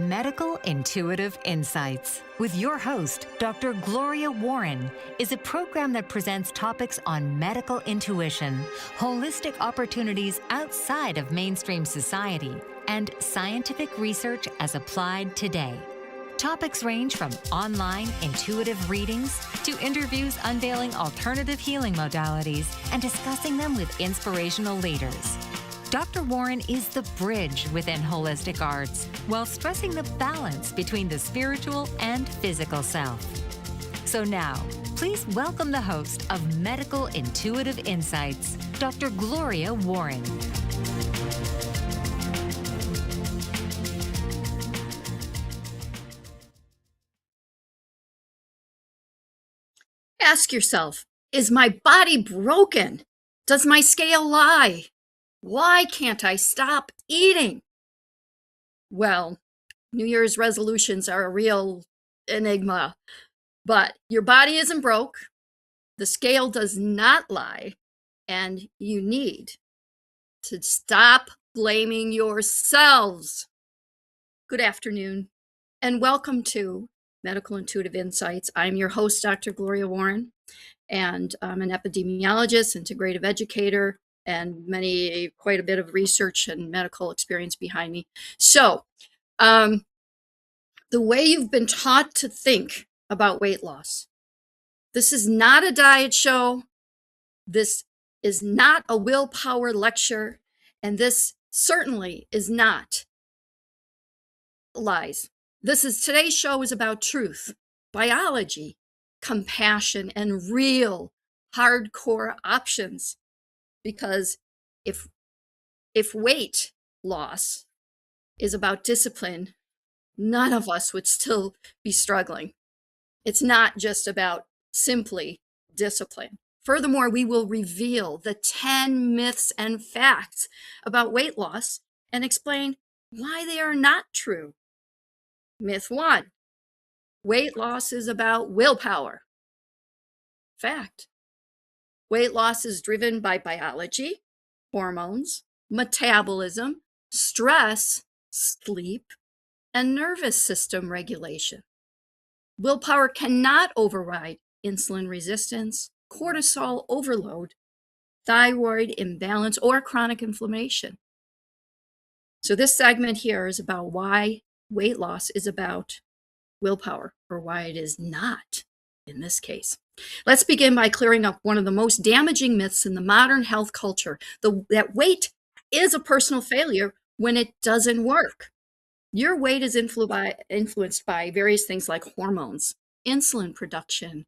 Medical Intuitive Insights with your host, Dr. Gloria Warren, is a program that presents topics on medical intuition, holistic opportunities outside of mainstream society, and scientific research as applied today. Topics range from online intuitive readings to interviews unveiling alternative healing modalities and discussing them with inspirational leaders. Dr. Warren is the bridge within holistic arts while stressing the balance between the spiritual and physical self. So now, please welcome the host of Medical Intuitive Insights, Dr. Gloria Warren. Ask yourself, is my body broken? Does my scale lie? Why can't I stop eating? Well, New Year's resolutions are a real enigma, but your body isn't broke, the scale does not lie, and you need to stop blaming yourselves. Good afternoon, and welcome to Medical Intuitive Insights. I'm your host, Dr. Gloria Warren, and I'm an epidemiologist, integrative educator, and quite a bit of research and medical experience behind me. So, the way you've been taught to think about weight loss, this is not a diet show, this is not a willpower lecture, and this certainly is not lies. Today's show is about truth, biology, compassion, and real hardcore options. Because if weight loss is about discipline, none of us would still be struggling. It's not just about simply discipline. Furthermore, we will reveal the 10 myths and facts about weight loss and explain why they are not true. Myth 1, weight loss is about willpower. Fact. Weight loss is driven by biology, hormones, metabolism, stress, sleep, and nervous system regulation. Willpower cannot override insulin resistance, cortisol overload, thyroid imbalance, or chronic inflammation. So this segment here is about why weight loss is about willpower, or why it is not in this case. Let's begin by clearing up one of the most damaging myths in the modern health culture, that weight is a personal failure when it doesn't work. Your weight is influenced by various things like hormones, insulin production,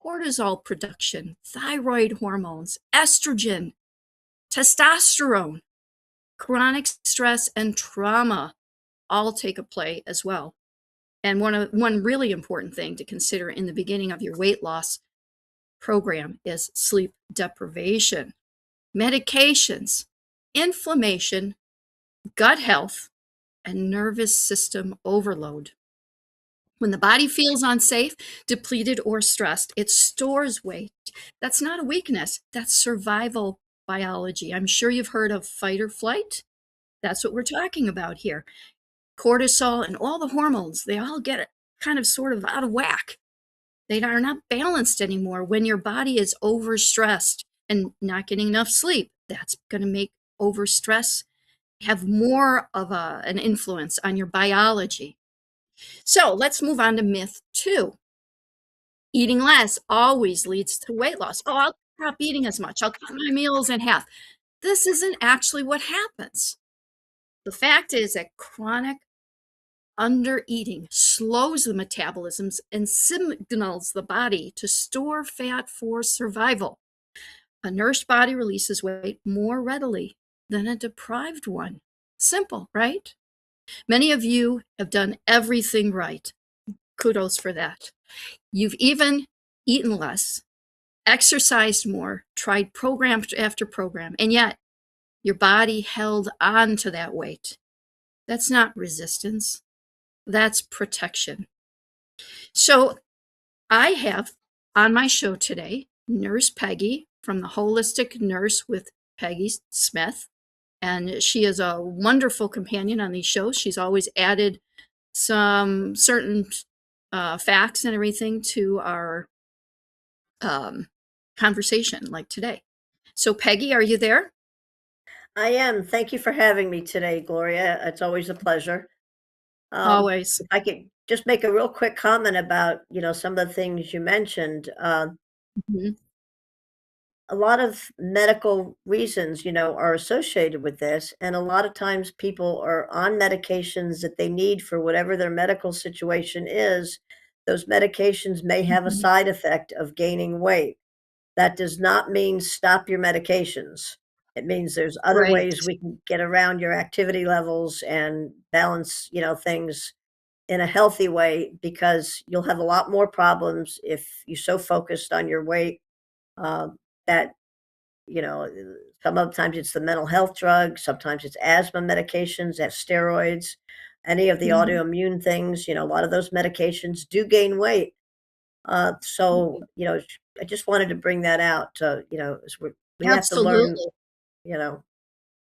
cortisol production, thyroid hormones, estrogen, testosterone, chronic stress, and trauma all take a play as well. And one really important thing to consider in the beginning of your weight loss program is sleep deprivation, medications, inflammation, gut health, and nervous system overload. When the body feels unsafe, depleted, or stressed, it stores weight. That's not a weakness, that's survival biology. I'm sure you've heard of fight or flight. That's what we're talking about here. Cortisol and all the hormones, they all get kind of sort of out of whack. They are not balanced anymore when your body is overstressed and not getting enough sleep. That's going to make overstress have more of an influence on your biology. So let's move on to myth 2. Eating less always leads to weight loss. Oh, I'll stop eating as much. I'll cut my meals in half. This isn't actually what happens. The fact is that chronic undereating slows the metabolisms and signals the body to store fat for survival. A nourished body releases weight more readily than a deprived one. Simple, right? Many of you have done everything right. Kudos for that. You've even eaten less, exercised more, tried program after program, and yet your body held on to that weight. That's not resistance. That's protection. So I have on my show today Nurse Peggy from the Holistic Nurse with Peggy Smith. And she is a wonderful companion on these shows. She's always added some certain facts and everything to our conversation like today. So Peggy, are you there? I am. Thank you for having me today, Gloria. It's always a pleasure. Always. If I could just make a real quick comment about, some of the things you mentioned. Mhm. A lot of medical reasons, are associated with this, and a lot of times people are on medications that they need for whatever their medical situation is. Those medications may have a Mhm. side effect of gaining weight. That does not mean stop your medications. It means there's other Right. ways we can get around your activity levels and balance, things in a healthy way because you'll have a lot more problems if you're so focused on your weight that, you know, some of the times it's the mental health drugs, sometimes it's asthma medications, that's steroids, any of the Mhm. autoimmune things, a lot of those medications do gain weight. So, I just wanted to bring that out. We have to learn, Absolutely. you know,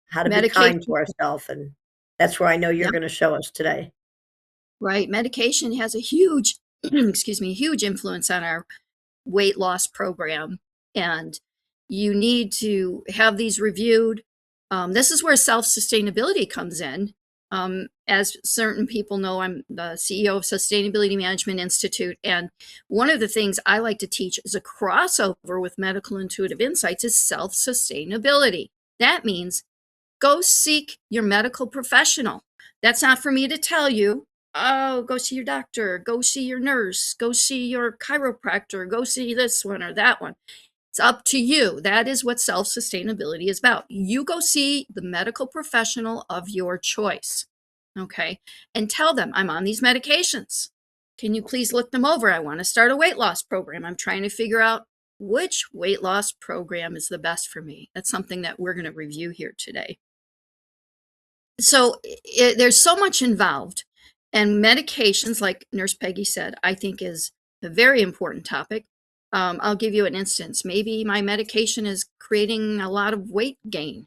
how to be kind Medication. to ourselves, and that's where I know you're Yep. going to show us today. Right. Medication has a huge, excuse me, huge influence on our weight loss program. And you need to have these reviewed. This is where self sustainability comes in. As certain people know, I'm the CEO of Sustainability Management Institute. And one of the things I like to teach is a crossover with medical intuitive insights is self sustainability. That means go seek your medical professional. That's not for me to tell you, oh, go see your doctor, go see your nurse, go see your chiropractor, go see this one or that one. It's up to you. That is what self sustainability is about. You go see the medical professional of your choice. Okay. And tell them, I'm on these medications. Can you please look them over? I want to start a weight loss program. I'm trying to figure out which weight loss program is the best for me. That's something that we're going to review here today. So there's so much involved, and medications, like Nurse Peggy said, I think is a very important topic. I'll give you an instance. Maybe my medication is creating a lot of weight gain,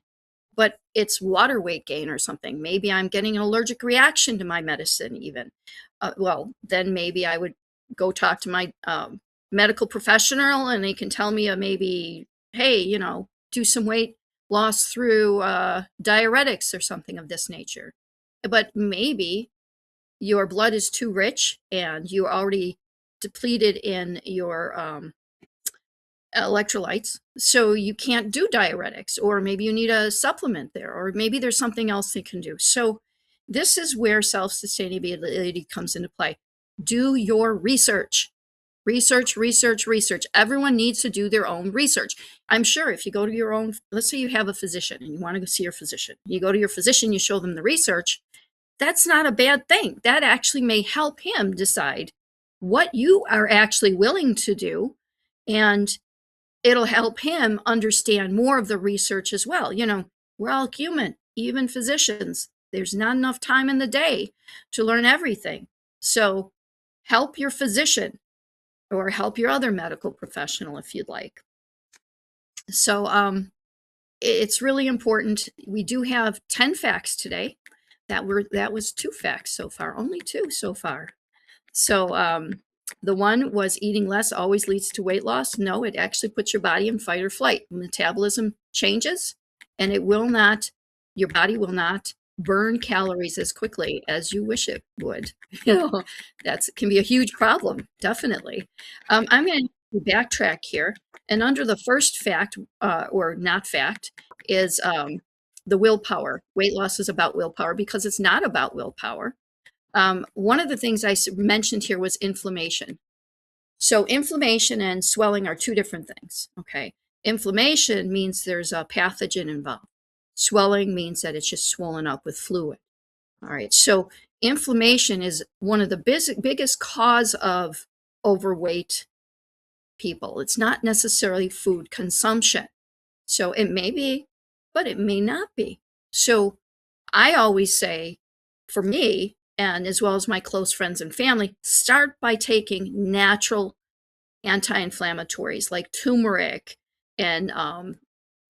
but it's water weight gain or something. Maybe I'm getting an allergic reaction to my medicine, even. Well, then maybe I would go talk to my medical professional and they can tell me maybe, hey, do some weight loss through diuretics or something of this nature. But maybe your blood is too rich and you're already depleted in your electrolytes, so you can't do diuretics, or maybe you need a supplement there, or maybe there's something else they can do. So this is where self-sustainability comes into play. Do your research. Research, research, research. Everyone needs to do their own research. I'm sure if you go to your own, let's say you have a physician and you want to go see your physician, you go to your physician, you show them the research, that's not a bad thing. That actually may help him decide what you are actually willing to do, and it'll help him understand more of the research as well. We're all human, even physicians. There's not enough time in the day to learn everything. So help your physician or help your other medical professional if you'd like. So it's really important. We do have 10 facts today. That was 2 facts so far, only 2 so far. So the one was eating less always leads to weight loss. No, it actually puts your body in fight or flight. Metabolism changes and your body will not burn calories as quickly as you wish it would. That can be a huge problem, definitely. I'm going to backtrack here. And under the first fact, or not fact, is the willpower. Weight loss is about willpower because it's not about willpower. One of the things I mentioned here was inflammation. So inflammation and swelling are 2 different things. Okay. Inflammation means there's a pathogen involved. Swelling means that it's just swollen up with fluid. All right. So inflammation is one of the biggest cause of overweight people. It's not necessarily food consumption. So it may be, but it may not be. So I always say, for me, and as well as my close friends and family, start by taking natural anti-inflammatories like turmeric and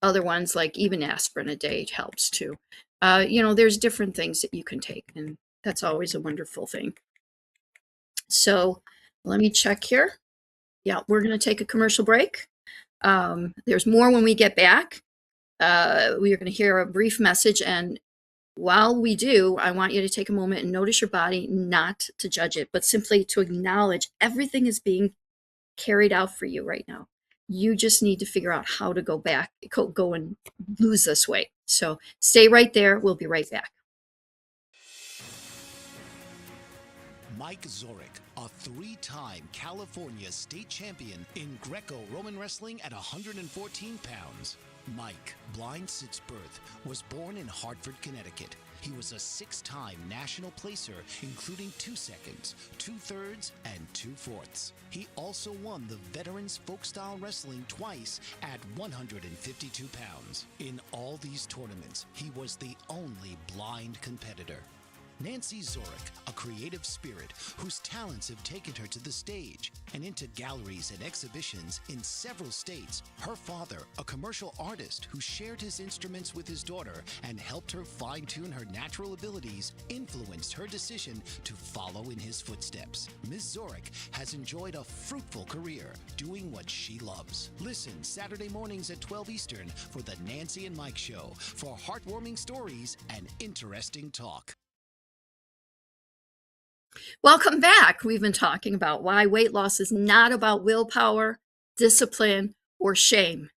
other ones like even aspirin a day helps too. There's different things that you can take, and That's always a wonderful thing. So let me check here. Yeah, we're going to take a commercial break. There's more when we get back. We are going to hear a brief message, and while we do, I want you to take a moment and notice your body, not to judge it, but simply to acknowledge everything is being carried out for you right now. You just need to figure out how to go and lose this weight. So stay right there. We'll be right back. Mike Zorek, a three-time California state champion in Greco-Roman wrestling at 114 pounds. Mike, blind since birth, was born in Hartford, Connecticut. He was a six-time national placer, including 2 seconds, 2/3, and 2/4. He also won the Veterans Folk-Style Wrestling twice at 152 pounds. In all these tournaments, he was the only blind competitor. Nancy Zorek, a creative spirit whose talents have taken her to the stage and into galleries and exhibitions in several states. Her father, a commercial artist who shared his instruments with his daughter and helped her fine-tune her natural abilities, influenced her decision to follow in his footsteps. Ms. Zorek has enjoyed a fruitful career doing what she loves. Listen Saturday mornings at 12 Eastern for the Nancy and Mike Show for heartwarming stories and interesting talk. Welcome back. We've been talking about why weight loss is not about willpower, discipline, or shame.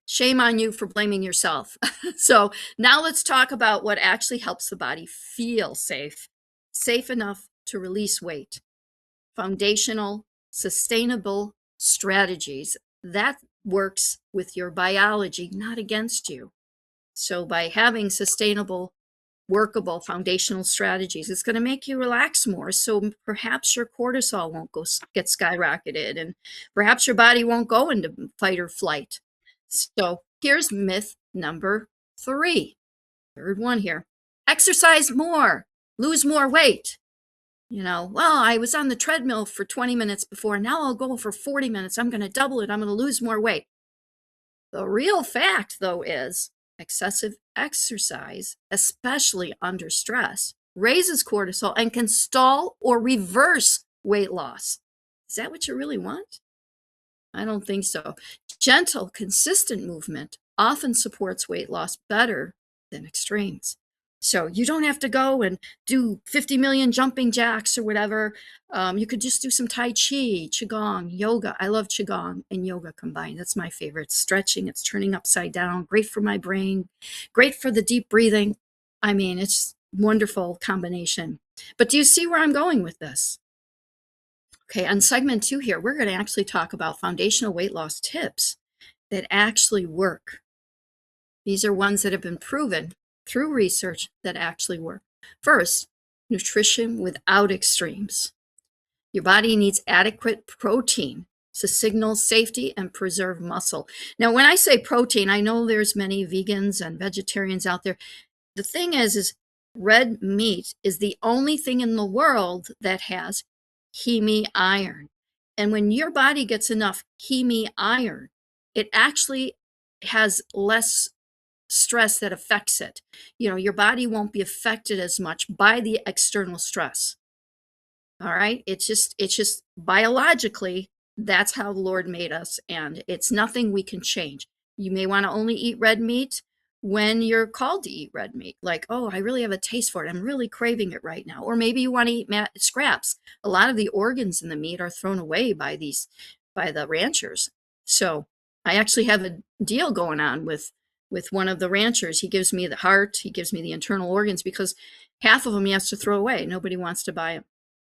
Shame on you for blaming yourself. So now let's talk about what actually helps the body feel safe enough to release weight. Foundational, sustainable strategies. That works with your biology, not against you. So by having sustainable, workable foundational strategies, it's going to make you relax more. So perhaps your cortisol won't get skyrocketed, and perhaps your body won't go into fight or flight. So here's myth number 3, third one here. Exercise more, lose more weight. Well, I was on the treadmill for 20 minutes before. Now I'll go for 40 minutes. I'm going to double it. I'm going to lose more weight. The real fact, though, is excessive exercise, especially under stress, raises cortisol and can stall or reverse weight loss. Is that what you really want? I don't think so. Gentle, consistent movement often supports weight loss better than extremes. So you don't have to go and do 50 million jumping jacks or whatever. You could just do some Tai Chi, Qigong, yoga. I love Qigong and yoga combined. That's my favorite. Stretching, it's turning upside down. Great for my brain. Great for the deep breathing. I mean, it's wonderful combination. But do you see where I'm going with this? Okay, on segment 2 here, we're going to actually talk about foundational weight loss tips that actually work. These are ones that have been proven through research that actually work. First, nutrition without extremes. Your body needs adequate protein to signal safety and preserve muscle. Now, when I say protein, I know there's many vegans and vegetarians out there. The thing is red meat is the only thing in the world that has heme iron. And when your body gets enough heme iron, it actually has less stress that affects it. Your body won't be affected as much by the external stress. All right. It's just biologically, that's how the Lord made us. And it's nothing we can change. You may want to only eat red meat when you're called to eat red meat. Like, oh, I really have a taste for it. I'm really craving it right now. Or maybe you want to eat scraps. A lot of the organs in the meat are thrown away by the ranchers. So I actually have a deal going on with one of the ranchers. He gives me the heart, he gives me the internal organs, because half of them he has to throw away. Nobody wants to buy them.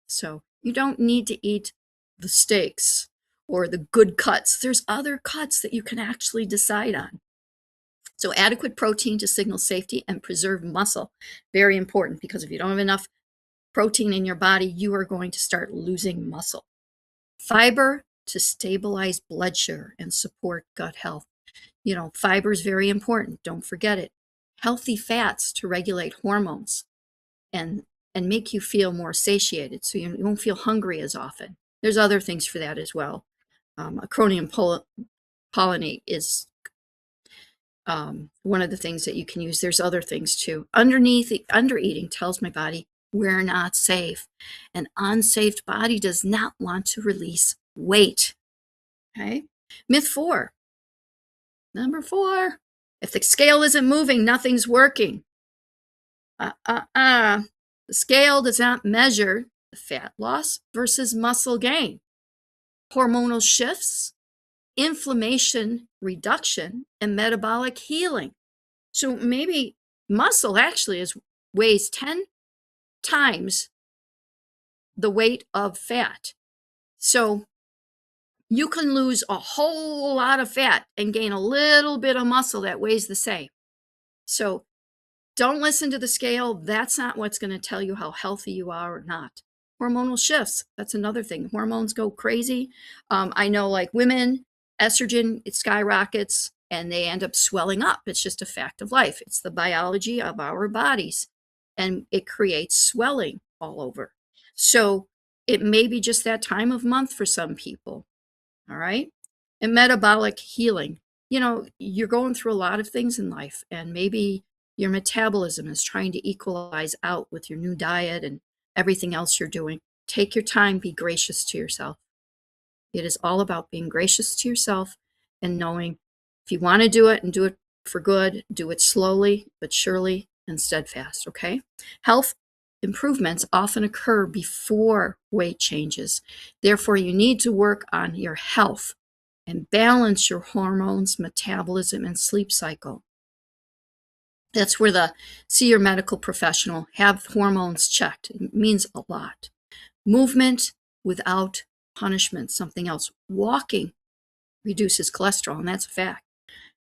So you don't need to eat the steaks or the good cuts. There's other cuts that you can actually decide on. So adequate protein to signal safety and preserve muscle. Very important, because if you don't have enough protein in your body, you are going to start losing muscle. Fiber to stabilize blood sugar and support gut health. Fiber is very important. Don't forget it. Healthy fats to regulate hormones and make you feel more satiated, so you won't feel hungry as often. There's other things for that as well. Acronium pollinate is one of the things that you can use. There's other things too. Undereating tells my body We're not safe. An unsafe body does not want to release weight. Okay? Myth 4. Number 4. If the scale isn't moving, nothing's working. The scale does not measure the fat loss versus muscle gain, hormonal shifts, inflammation reduction, and metabolic healing. So maybe muscle actually weighs 10 times the weight of fat. So you can lose a whole lot of fat and gain a little bit of muscle that weighs the same. So don't listen to the scale. That's not what's going to tell you how healthy you are or not. Hormonal shifts, that's another thing. Hormones go crazy. I know, like women, estrogen, it skyrockets and they end up swelling up. It's just a fact of life. It's the biology of our bodies, and it creates swelling all over. So it may be just that time of month for some people. All right. And metabolic healing. You know, you're going through a lot of things in life, and maybe your metabolism is trying to equalize out with your new diet and everything else you're doing. Take your time, be gracious to yourself. It is all about being gracious to yourself and knowing if you want to do it and do it for good, do it slowly but surely and steadfast, okay? Health improvements often occur before weight changes. Therefore, you need to work on your health and balance your hormones, metabolism, and sleep cycle. That's where see your medical professional, have hormones checked. It means a lot. Movement without punishment, something else. Walking reduces cholesterol, and that's a fact.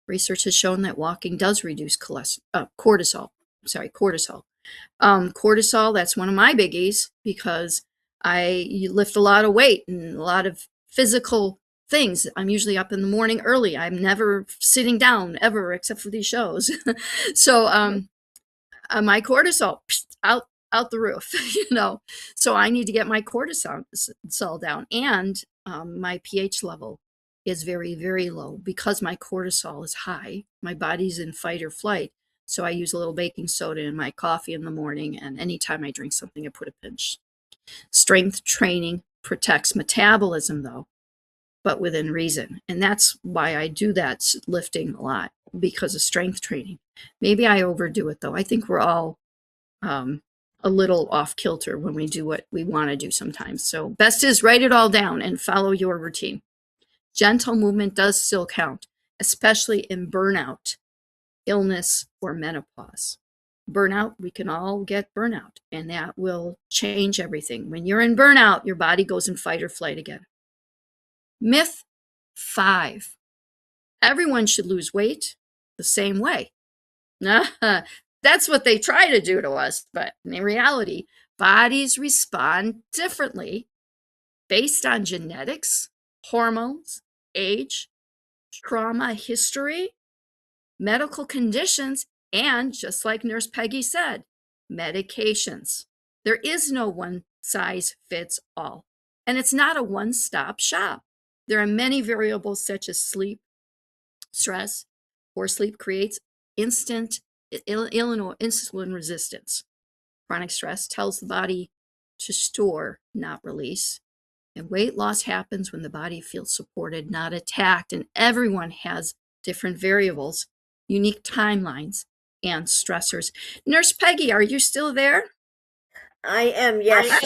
Research has shown that walking does reduce cortisol. Cortisol, that's one of my biggies because you lift a lot of weight and a lot of physical things. I'm usually up in the morning early. I'm never sitting down ever except for these shows. So my cortisol out the roof, you know. So I need to get my cortisol down, and my pH level is very, very low because my cortisol is high. My body's in fight or flight. So I use a little baking soda in my coffee in the morning, and anytime I drink something, I put a pinch. Strength training protects metabolism, though, but within reason. And that's why I do that lifting a lot, because of strength training. Maybe I overdo it, though. I think we're all a little off kilter when we do what we want to do sometimes. So best is write it all down and follow your routine. Gentle movement does still count, especially in burnout, illness, or menopause. Burnout, we can all get burnout, and that will change everything. When you're in burnout, your body goes in fight or flight again. Myth 5. Everyone should lose weight the same way. That's what they try to do to us, but in reality, bodies respond differently based on genetics, hormones, age, trauma history, medical conditions, and just like Nurse Peggy said, medications. There is no one size fits all, and it's not a one-stop shop. There are many variables such as sleep, stress. Poor sleep creates insulin resistance. Chronic stress tells the body to store, not release. And weight loss happens when the body feels supported, not attacked. And everyone has different variables, unique timelines, and stressors. Nurse Peggy, are you still there? I am, yes.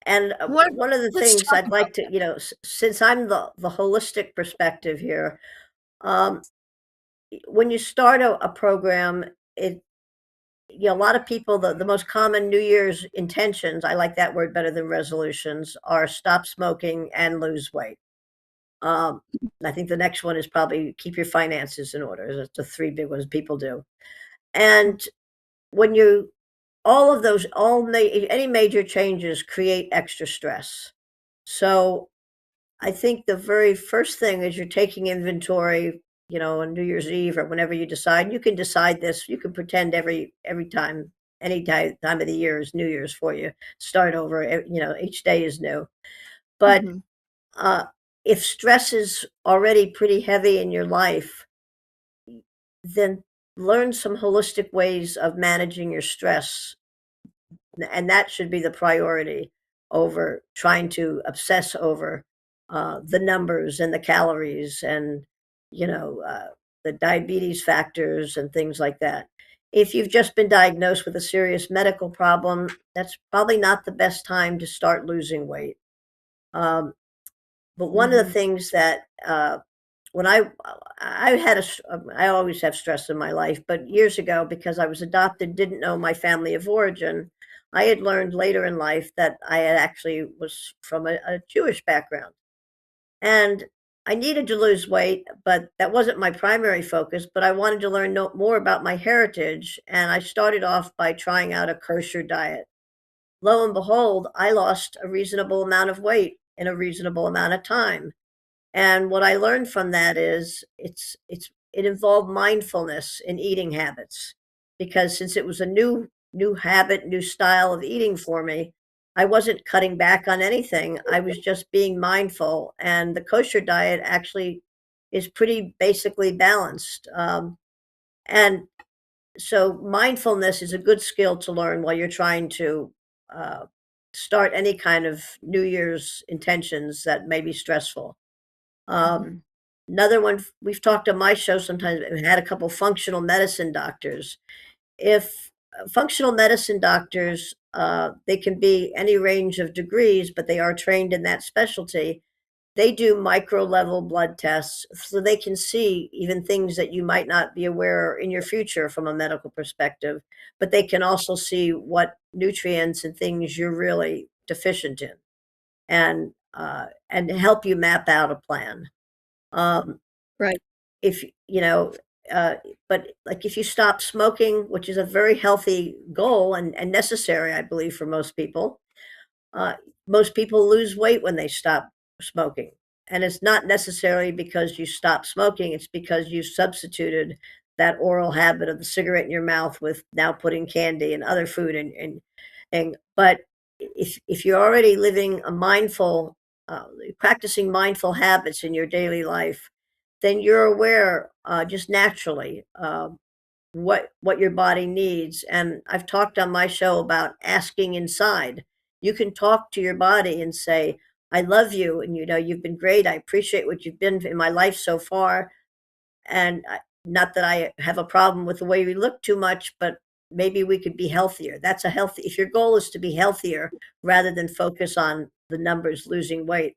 And one of the things I'd like to, you know, since I'm the holistic perspective here, when you start a program, a lot of people, the most common New Year's intentions, I like that word better than resolutions, are stop smoking and lose weight. I think the next one is probably keep your finances in order. That's the 3 big ones people do. And when any major changes create extra stress. So I think the very first thing is you're taking inventory, you know, on New Year's Eve or whenever you decide. You can decide this. You can pretend every time, any time of the year is New Year's for you. Start over. You know, each day is new. But if stress is already pretty heavy in your life, then learn some holistic ways of managing your stress And that should be the priority over trying to obsess over the numbers and the calories and, you know, the diabetes factors and things like that. If you've just been diagnosed with a serious medical problem, that's probably not the best time to start losing weight. Um, but one of the things that when I had I always have stress in my life, but years ago, because I was adopted, didn't know my family of origin, I had learned later in life that I had actually was from a Jewish background. And I needed to lose weight, but that wasn't my primary focus. But I wanted to learn more about my heritage. And I started off by trying out a kosher diet. Lo and behold, I lost a reasonable amount of weight in a reasonable amount of time. And what I learned from that is it involved mindfulness in eating habits, because since it was a new habit, new style of eating for me, I wasn't cutting back on anything. I was just being mindful, and the kosher diet actually is pretty basically balanced. And so mindfulness is a good skill to learn while you're trying to uh, start any kind of New Year's intentions that may be stressful. Um, Another one, we've talked on my show sometimes, we had a couple functional medicine doctors. If functional medicine doctors, they can be any range of degrees, but they are trained in that specialty. They do micro level blood tests so they can see even things that you might not be aware in your future from a medical perspective, but they can also see what nutrients and things you're really deficient in and help you map out a plan. Um, Right. if you know, uh, but like if you stop smoking, which is a very healthy goal and necessary, I believe, for uh, most people lose weight when they stop smoking. And it's not necessarily because you stop smoking, it's because you substituted that oral habit of the cigarette in your mouth with now putting candy and other food and but if you're already living a mindful practicing mindful habits in your daily life, then you're aware just naturally what your body needs. And I've talked on my show about asking inside. You can talk to your body and say, I love you, and you've been great. I appreciate what you've been in my life so far. And not that I have a problem with the way we look too much, but maybe we could be healthier. That's a healthy, if your goal is to be healthier rather than focus on the numbers, losing weight,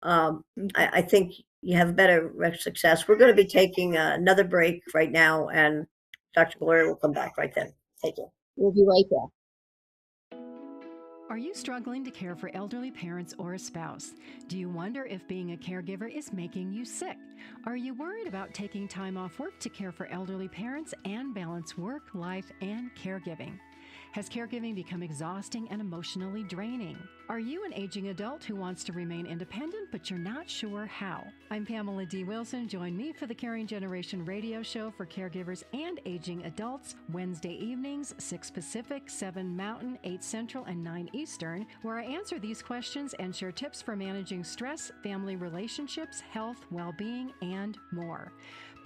I think you have better success. We're going to be taking another break right now, and Dr. Gloria will come back right then. Thank you. We'll be right back. Are you struggling to care for elderly parents or a spouse? Do you wonder if being a caregiver is making you sick? Are you worried about taking time off work to care for elderly parents and balance work, life, and caregiving? Has caregiving become exhausting and emotionally draining? Are you an aging adult who wants to remain independent, but you're not sure how? I'm Pamela D. Wilson. Join me for the Caring Generation radio show for caregivers and aging adults, Wednesday evenings, 6 Pacific, 7 Mountain, 8 Central, and 9 Eastern, where I answer these questions and share tips for managing stress, family relationships, health, well-being, and more.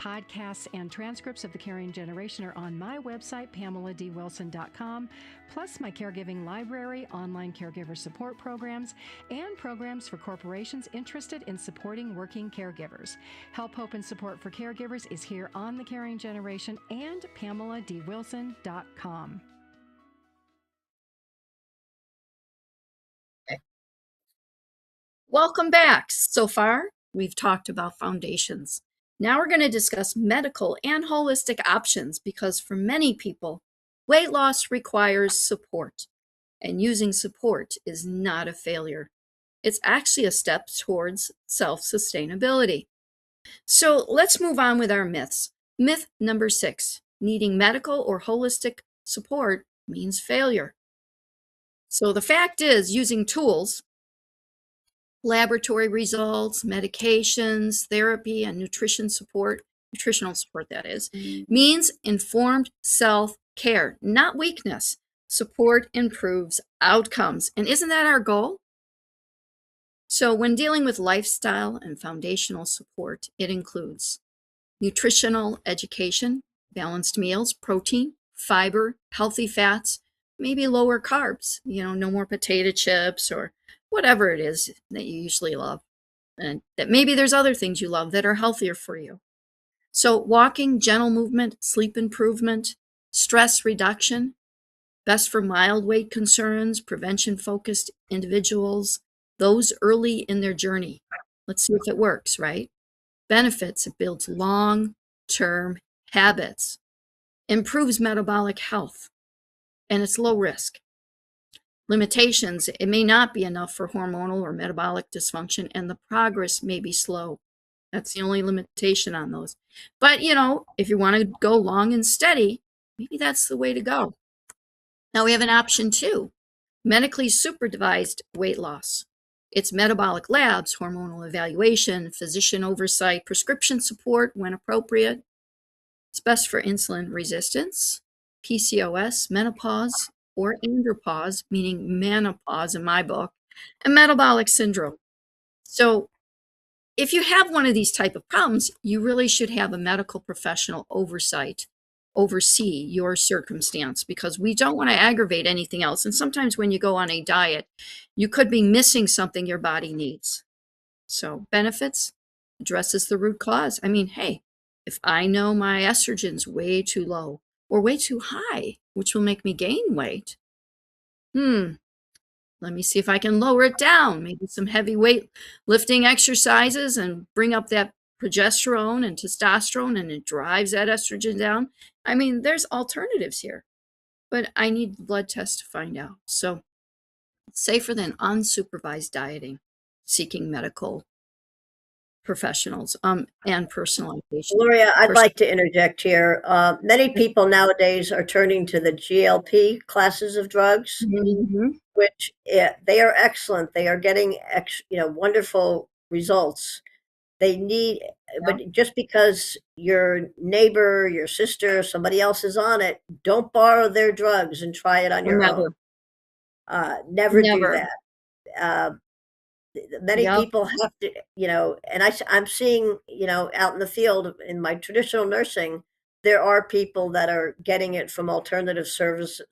Podcasts and transcripts of The Caring Generation are on my website, PamelaDWilson.com, plus my caregiving library, online caregiver support programs, and programs for corporations interested in supporting working caregivers. Help, hope, and support for caregivers is here on The Caring Generation and PamelaDWilson.com. Welcome back. So far, we've talked about foundations. Now we're going to discuss medical and holistic options, because for many people, weight loss requires support, and using support is not a failure. It's actually a step towards self-sustainability. So let's move on with our myths. Myth number 6, needing medical or holistic support means failure. So the fact is, using tools, laboratory results, medications, therapy, and nutritional support, that is, means informed self-care, not weakness. Support improves outcomes. And isn't that our goal? So when dealing with lifestyle and foundational support, it includes nutritional education, balanced meals, protein, fiber, healthy fats, maybe lower carbs, no more potato chips or whatever it is that you usually love. And that maybe there's other things you love that are healthier for you. So walking, gentle movement, sleep improvement, stress reduction, best for mild weight concerns, prevention-focused individuals, those early in their journey. Let's see if it works, right? Benefits: it builds long-term habits, improves metabolic health, and it's low risk. Limitations: it may not be enough for hormonal or metabolic dysfunction, and the progress may be slow. That's the only limitation on those. But, if you want to go long and steady, maybe that's the way to go. Now we have an option 2, medically supervised weight loss. It's metabolic labs, hormonal evaluation, physician oversight, prescription support when appropriate. It's best for insulin resistance, PCOS, menopause, or andropause, meaning menopause in my book, and metabolic syndrome. So if you have one of these type of problems, you really should have a medical professional oversee your circumstance, because we don't want to aggravate anything else. And sometimes when you go on a diet, you could be missing something your body needs. So benefits: addresses the root cause. I mean, hey, if I know my estrogen's way too low or way too high, which will make me gain weight, let me see if I can lower it down. Maybe some heavy weight lifting exercises and bring up that progesterone and testosterone, and it drives that estrogen down. I mean, there's alternatives here, but I need the blood test to find out. So it's safer than unsupervised dieting, seeking medical professionals and personalization. Gloria, I'd like to interject here. Many people nowadays are turning to the GLP classes of drugs, which they are excellent. They are getting wonderful results. They need, but just because your neighbor, your sister, somebody else is on it, don't borrow their drugs and try it on your own. Never do that. Many people have to, and I'm seeing, out in the field in my traditional nursing, there are people that are getting it from alternative sources,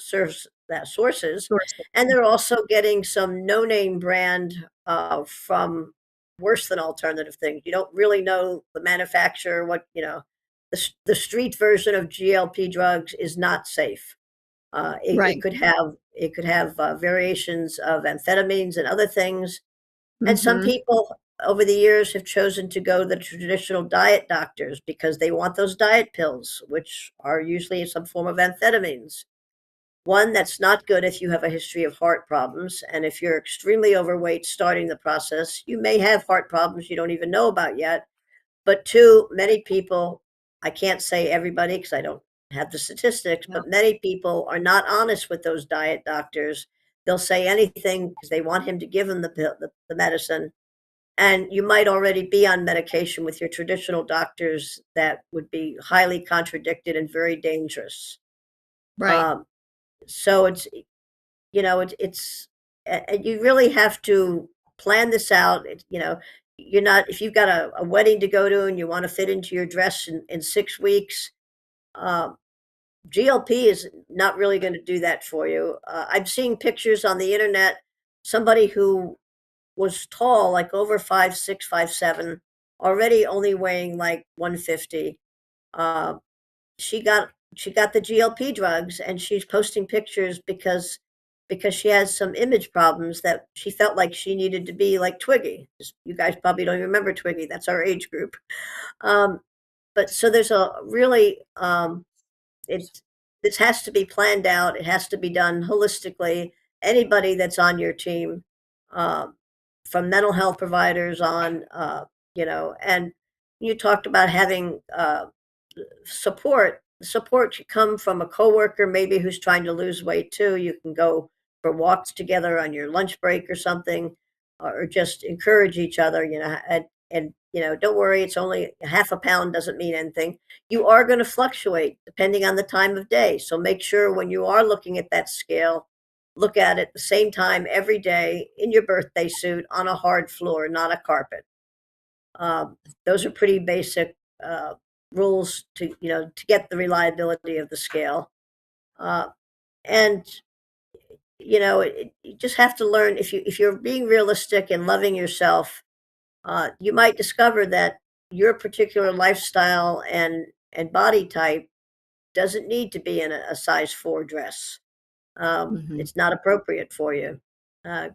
and they're also getting some no-name brand from worse than alternative things. You don't really know the manufacturer, the street version of GLP drugs is not safe. It could have variations of amphetamines and other things. And some people over the years have chosen to go to the traditional diet doctors because they want those diet pills, which are usually some form of amphetamines. One, that's not good if you have a history of heart problems. And if you're extremely overweight starting the process, you may have heart problems you don't even know about yet. But 2, many people, I can't say everybody because I don't have the statistics, but many people are not honest with those diet doctors. They'll say anything because they want him to give them the medicine. And you might already be on medication with your traditional doctors that would be highly contradicted and very dangerous. Right. So it's, you really have to plan this out. You're not, if you've got a wedding to go to and you want to fit into your dress in 6 weeks, GLP is not really going to do that for you. I'm seeing pictures on the internet, somebody who was tall, like over 5'6", 5'7", already only weighing like 150. She got the GLP drugs, and she's posting pictures because she has some image problems that she felt like she needed to be like Twiggy. You guys probably don't even remember Twiggy. That's our age group. But so there's a really, this has to be planned out. It has to be done holistically. Anybody that's on your team, from mental health providers on, and you talked about having support. Support should come from a coworker, maybe who's trying to lose weight too. You can go for walks together on your lunch break or something, or just encourage each other, and don't worry, it's only half a pound, doesn't mean anything. You are going to fluctuate depending on the time of day. So make sure when you are looking at that scale, look at it the same time every day in your birthday suit on a hard floor, not a carpet. Those are pretty basic rules to get the reliability of the scale. And you just have to learn, if you're being realistic and loving yourself, you might discover that your particular lifestyle and body type doesn't need to be in a size 4 dress. Mhm. It's not appropriate for you.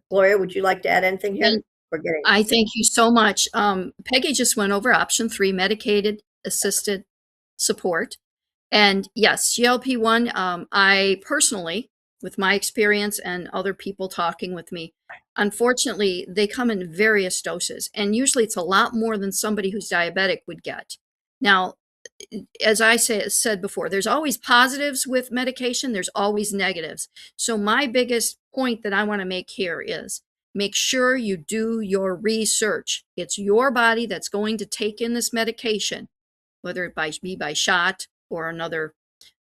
Gloria, would you like to add anything here? And We're getting I thank you so much. Peggy just went over option 3, medicated assisted support. And yes, GLP-1, I personally, with my experience and other people talking with me, unfortunately, they come in various doses. And usually it's a lot more than somebody who's diabetic would get. Now, as I said before, there's always positives with medication, there's always negatives. So my biggest point that I want to make here is make sure you do your research. It's your body that's going to take in this medication, whether it be by shot or another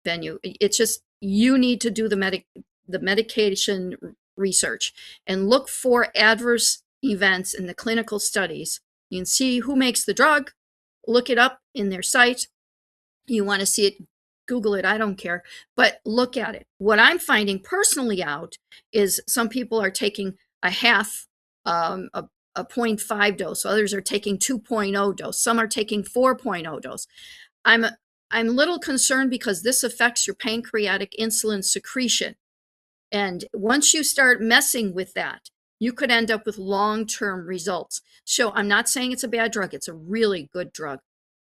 venue. It's just you need to do the medication research and look for adverse events in the clinical studies. You can see who makes the drug, look it up in their site. You want to see it, Google it, I don't care, but look at it. What I'm finding personally out is some people are taking a half, a 0.5 dose, others are taking 2.0 dose, some are taking 4.0 dose. I'm a little concerned because this affects your pancreatic insulin secretion. And once you start messing with that, you could end up with long-term results. So I'm not saying it's a bad drug. It's a really good drug.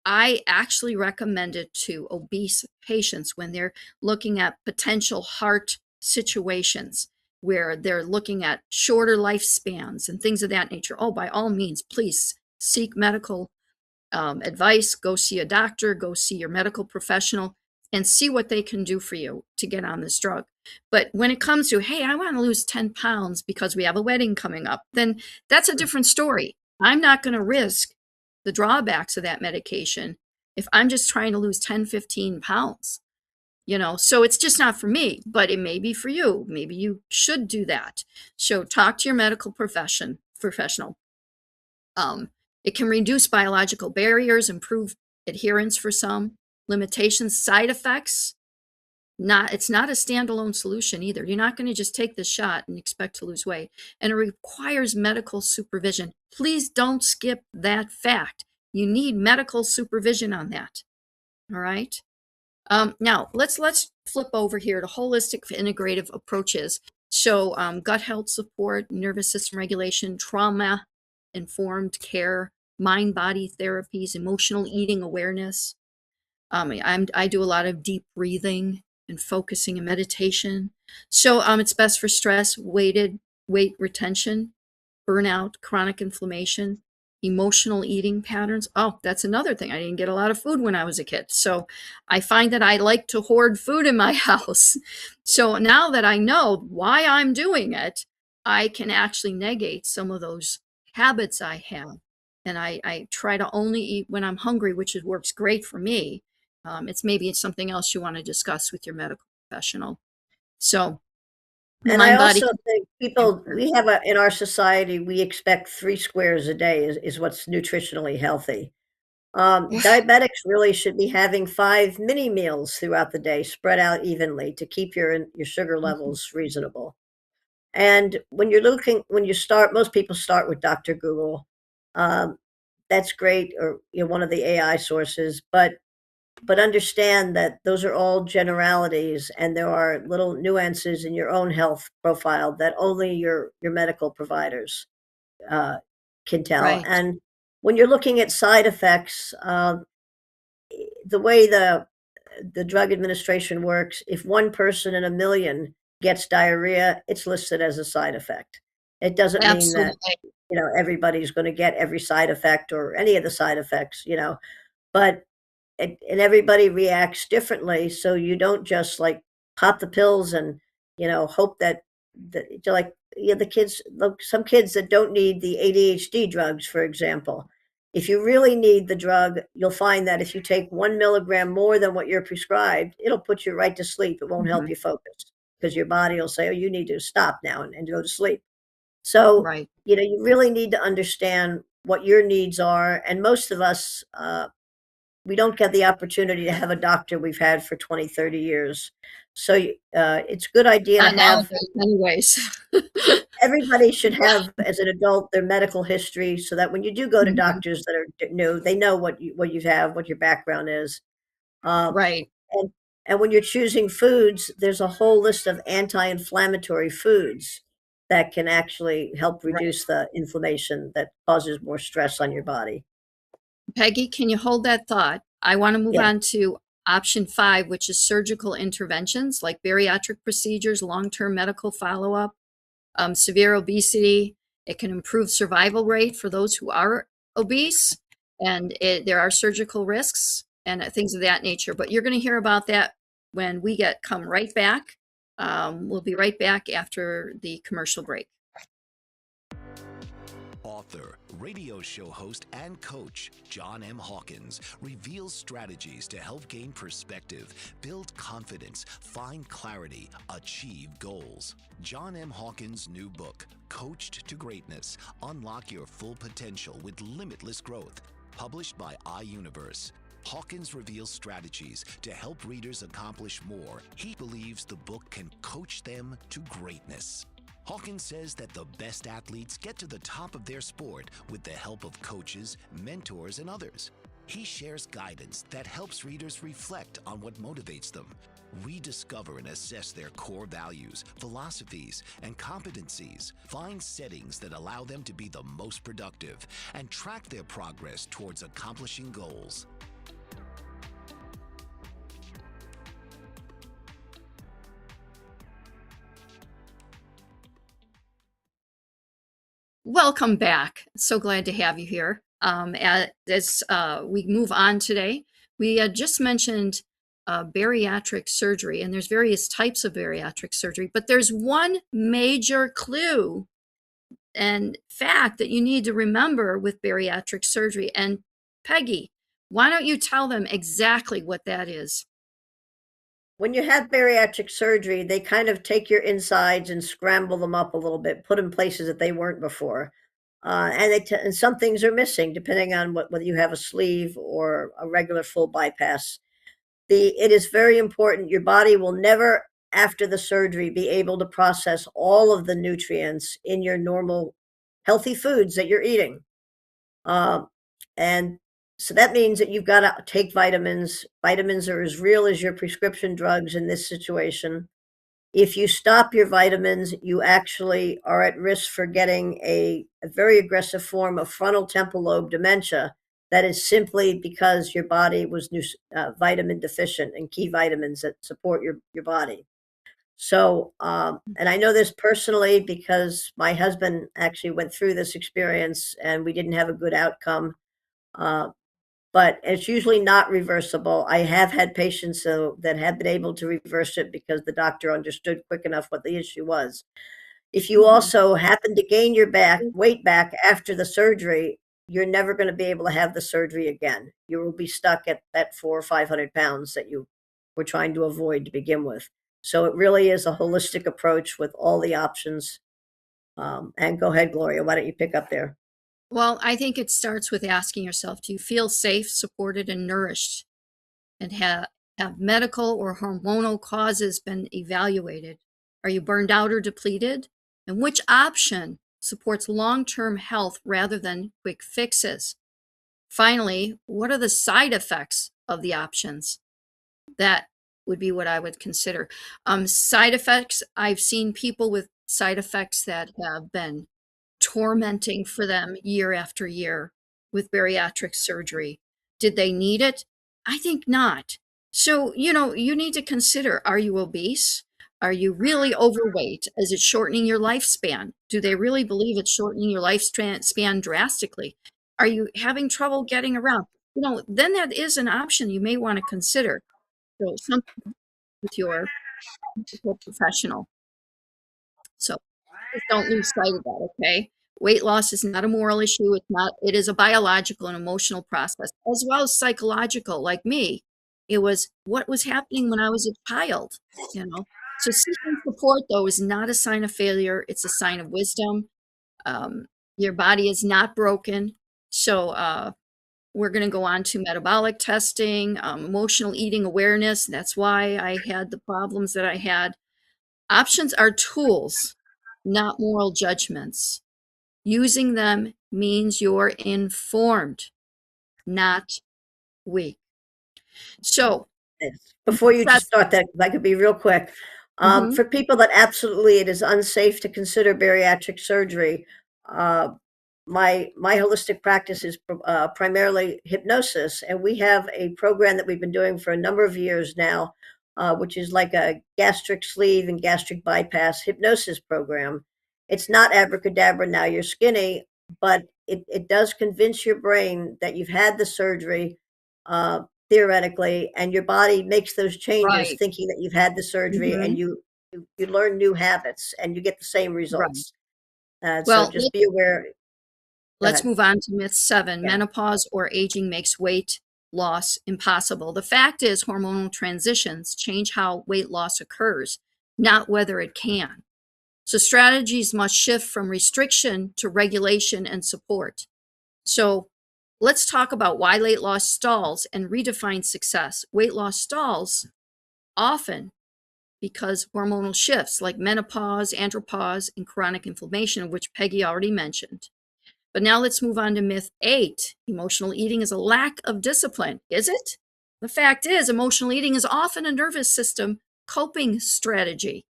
I actually recommend it to obese patients when they're looking at potential heart situations where they're looking at shorter lifespans and things of that nature. Oh, by all means, please seek medical advice, go see a doctor, go see your medical professional, and see what they can do for you to get on this drug. But when it comes to, hey, I want to lose 10 pounds because we have a wedding coming up, then that's a different story. I'm not going to risk the drawbacks of that medication if I'm just trying to lose 10, 15 pounds. So it's just not for me, but it may be for you. Maybe you should do that. So talk to your medical professional. It can reduce biological barriers, improve adherence for some, limitations, side effects. It's not a standalone solution either. You're not going to just take the shot and expect to lose weight. And it requires medical supervision. Please don't skip that fact. You need medical supervision on that. All right. Now let's flip over here to holistic integrative approaches. So gut health support, nervous system regulation, trauma informed care, mind body therapies, emotional eating awareness. I do a lot of deep breathing and focusing and meditation. So it's best for stress, weight retention, burnout, chronic inflammation, emotional eating patterns. Oh, that's another thing. I didn't get a lot of food when I was a kid. So I find that I like to hoard food in my house. So now that I know why I'm doing it, I can actually negate some of those habits I have. And I try to only eat when I'm hungry, which works great for me. It's something else you want to discuss with your medical professional. So the And I mind body. also think in our society, we expect 3 squares a day is what's nutritionally healthy. Diabetics really should be having 5 mini meals throughout the day, spread out evenly to keep your sugar levels reasonable. And when you start, most people start with Dr. Google. Um, that's great, or one of the AI sources, but understand that those are all generalities, and there are little nuances in your own health profile that only your medical providers uh, can tell. Right. And when you're looking at side effects, the way the Drug Administration works, if one person in a million gets diarrhea, it's listed as a side effect. It doesn't mean that Absolutely. everybody's going to get every side effect or any of the side effects, but and everybody reacts differently. So you don't just like pop the pills and hope that like the kids, look, some kids that don't need the ADHD drugs, for example. If you really need the drug, you'll find that if you take 1 milligram more than what you're prescribed, it'll put you right to sleep. It won't help Mhm. you focus because your body will say, "Oh, you need to stop now and go to sleep." So Right. you really need to understand what your needs are, and most of us we don't get the opportunity to have a doctor we've had for 20, 30 years. So it's a good idea to Not have. nowadays, anyways. Everybody should have, as an adult, their medical history, so that when you do go to Mhm. doctors that are new, they know what you have, what your background is. Um, Right. and and when you're choosing foods, there's a whole list of anti-inflammatory foods that can actually help Right. reduce the inflammation that causes more stress on your body. Peggy, can you hold that thought? I want to move Yeah. on to option 5, which is surgical interventions like bariatric procedures, long-term medical follow-up, severe obesity. It can improve survival rate for those who are obese, and there are surgical risks and things of that nature. But you're going to hear about that when we come right back. We'll be right back after the commercial break. Author, radio show host, and coach John M. Hawkins reveals strategies to help gain perspective, build confidence, find clarity, achieve goals. John M. Hawkins' new book, Coached to Greatness: Unlock Your Full Potential with Limitless Growth, published by iUniverse. Hawkins reveals strategies to help readers accomplish more. He believes the book can coach them to greatness. Hawkins says that the best athletes get to the top of their sport with the help of coaches, mentors, and others. He shares guidance that helps readers reflect on what motivates them, rediscover and assess their core values, philosophies, and competencies, find settings that allow them to be the most productive, and track their progress towards accomplishing goals. Welcome back. So glad to have you here. As we move on today, we just mentioned bariatric surgery, and there's various types of bariatric surgery, but there's one major clue and fact that you need to remember with bariatric surgery. And Peggy, why don't you tell them exactly what that is? When you have bariatric surgery, they kind of take your insides and scramble them up a little bit, put in places that they weren't before. And some things are missing depending on whether you have a sleeve or a regular full bypass. It is very important. Your body will never, after the surgery, be able to process all of the nutrients in your normal healthy foods that you're eating. Um, and so that means that you've got to take vitamins. Vitamins are as real as your prescription drugs in this situation. If you stop your vitamins, you actually are at risk for getting a very aggressive form of frontal temporal lobe dementia. That is simply because your body was vitamin deficient and key vitamins that support your body. So, and I know this personally because my husband actually went through this experience and we didn't have a good outcome. Uh, but it's usually not reversible. I have had patients that have been able to reverse it because the doctor understood quick enough what the issue was. If you Mhm. also happen to gain your weight back after the surgery, you're never going to be able to have the surgery again. You will be stuck at that 400 or 500 pounds that you were trying to avoid to begin with. So it really is a holistic approach with all the options. And go ahead, Gloria. Why don't you pick up there? Well, I think it starts with asking yourself, do you feel safe, supported, and nourished? And have medical or hormonal causes been evaluated? Are you burned out or depleted? And which option supports long-term health rather than quick fixes? Finally, what are the side effects of the options? That would be what I would consider. Side effects, I've seen people with side effects that have been tormenting for them year after year with bariatric surgery. Did they need it? I think not. So, you need to consider, are you obese? Are you really overweight? Is it shortening your lifespan? Do they really believe it's shortening your lifespan drastically? Are you having trouble getting around? Then that is an option you may want to consider. So something with your medical professional. So just don't lose sight of that, okay? Weight loss is not a moral issue. It is a biological and emotional process, as well as psychological. Like me, it was what was happening when I was a child. So seeking support, though, is not a sign of failure. It's a sign of wisdom. Um, your body is not broken. So we're going to go on to metabolic testing, emotional eating awareness. That's why I had the problems that I had. Options are tools, not moral judgments. Using them means you're informed, not weak. So, before you just that's, start that, if I could be real quick. mhm, For people that absolutely it is unsafe to consider bariatric surgery, uh, my holistic practice is primarily hypnosis, and we have a program that we've been doing for a number of years now, which is like a gastric sleeve and gastric bypass hypnosis program. It's not abracadabra, now you're skinny, but it does convince your brain that you've had the surgery, uh, theoretically, and your body makes those changes right. thinking that you've had the surgery, and Mhm, you learn new habits and you get the same right. results. So Well, just be aware. Go let's ahead. move on to myth 7. Yeah. Menopause or aging makes weight loss impossible. The fact is, hormonal transitions change how weight loss occurs, not whether it can. So, strategies must shift from restriction to regulation and support. So, let's talk about why weight loss stalls and redefine success. Weight loss stalls often because hormonal shifts like menopause, andropause, and chronic inflammation, which Peggy already mentioned. But now let's move on to myth 8. Emotional eating is a lack of discipline. Is it? The fact is, emotional eating is often a nervous system coping strategy,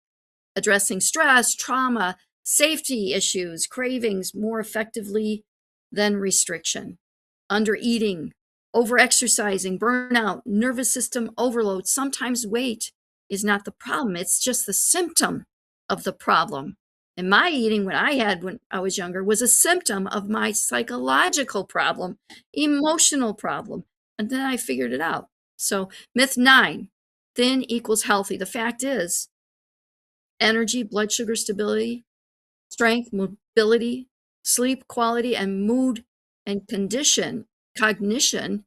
addressing stress, trauma, safety issues, cravings more effectively than restriction. Undereating, overexercising, burnout, nervous system overload. Sometimes weight is not the problem, it's just the symptom of the problem. And my eating, when I was younger, was a symptom of my psychological problem, emotional problem. And then I figured it out. So, myth 9, thin equals healthy. The fact is, energy, blood sugar stability, strength, mobility, sleep quality, and mood and cognition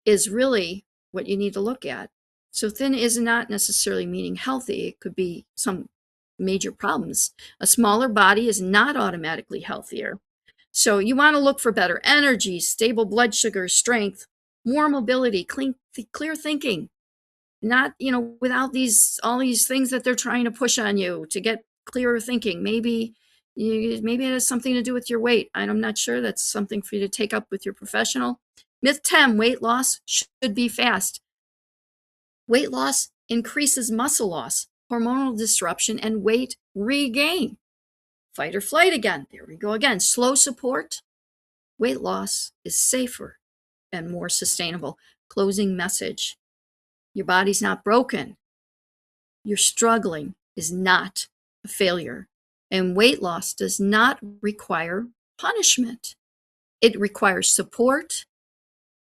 is really what you need to look at. So thin is not necessarily meaning healthy. It could be some major problems. A smaller body is not automatically healthier. So you want to look for better energy, stable blood sugar, strength, more mobility, clear thinking, not, without all these things that they're trying to push on you to get clearer thinking. Maybe it has something to do with your weight. I'm not sure. That's something for you to take up with your professional. Myth 10, weight loss should be fast. Weight loss increases muscle loss, hormonal disruption, and weight regain. Fight or flight again. There we go again. Slow support. Weight loss is safer and more sustainable. Closing message. Your body's not broken. Your struggling is not a failure. And weight loss does not require punishment. It requires support,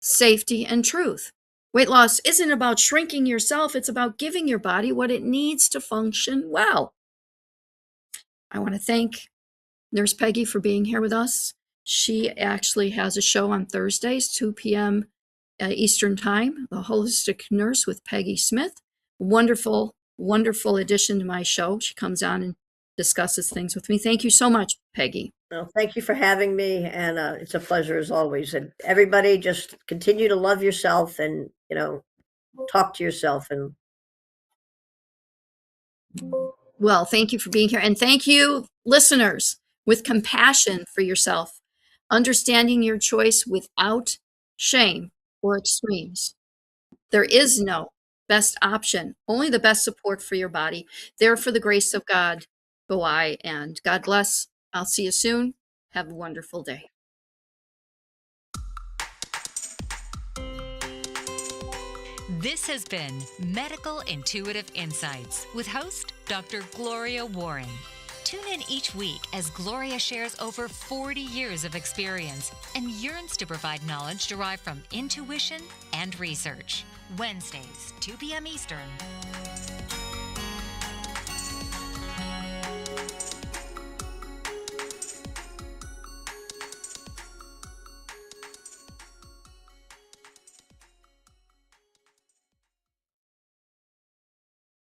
safety, and truth. Weight loss isn't about shrinking yourself, it's about giving your body what it needs to function well. I want to thank Nurse Peggy for being here with us. She actually has a show on Thursdays, 2 p.m. Eastern Time, The Holistic Nurse with Peggy Smith. Wonderful, wonderful addition to my show. She comes on and discusses things with me. Thank you so much, Peggy. Well, thank you for having me, and it's a pleasure as always. And everybody, just continue to love yourself, and talk to yourself. And Well, thank you for being here. And thank you, listeners, with compassion for yourself, understanding your choice without shame or extremes. There is no best option, only the best support for your body. There, for the grace of God, go I, and God bless. I'll see you soon. Have a wonderful day. This has been Medical Intuitive Insights with host Dr. Gloria Warren. Tune in each week as Gloria shares over 40 years of experience and yearns to provide knowledge derived from intuition and research. Wednesdays, 2 p.m. Eastern.